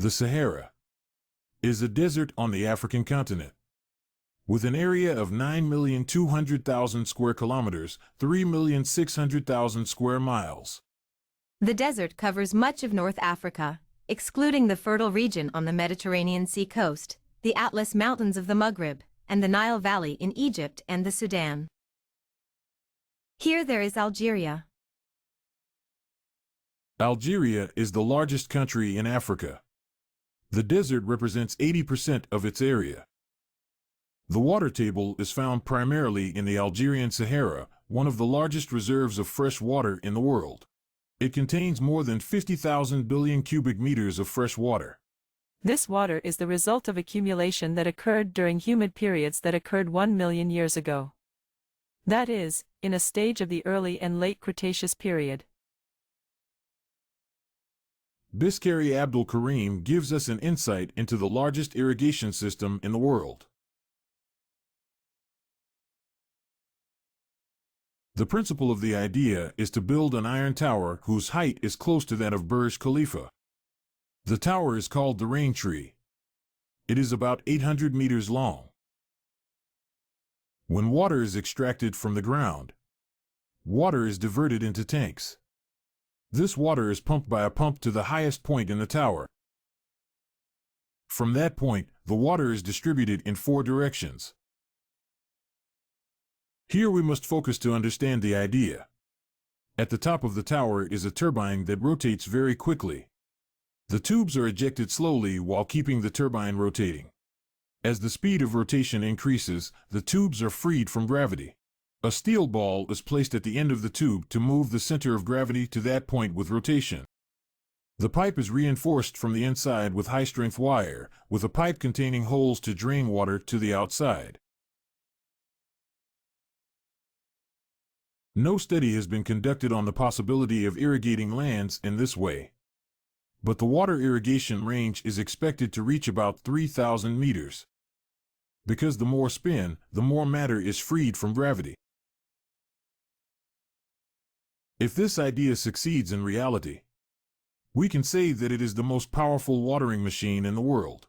The Sahara is a desert on the African continent. With an area of 9,200,000 square kilometers, 3,600,000 square miles. The desert covers much of North Africa, excluding the fertile region on the Mediterranean Sea coast, the Atlas Mountains of the Maghreb, and the Nile Valley in Egypt and the Sudan. Here there is Algeria. Algeria is the largest country in Africa. The desert represents 80% of its area. The water table is found primarily in the Algerian Sahara, one of the largest reserves of fresh water in the world. It contains more than 50,000 billion cubic meters of fresh water. This water is the result of accumulation that occurred during humid periods that occurred 1 million years ago. That is, in a stage of the early and late Cretaceous period. Biskri Abdelkarim gives us an insight into the largest irrigation system in the world. The principle of the idea is to build an iron tower whose height is close to that of Burj Khalifa. The tower is called the rain tree. It is about 800 meters long. When water is extracted from the ground, water is diverted into tanks. This water is pumped by a pump to the highest point in the tower. From that point, the water is distributed in 4 directions. Here we must focus to understand the idea. At the top of the tower is a turbine that rotates very quickly. The tubes are ejected slowly while keeping the turbine rotating. As the speed of rotation increases, the tubes are freed from gravity. A steel ball is placed at the end of the tube to move the center of gravity to that point with rotation. The pipe is reinforced from the inside with high-strength wire, with a pipe containing holes to drain water to the outside. No study has been conducted on the possibility of irrigating lands in this way. But the water irrigation range is expected to reach about 3,000 meters. Because the more spin, the more matter is freed from gravity. If this idea succeeds in reality, we can say that it is the most powerful watering machine in the world.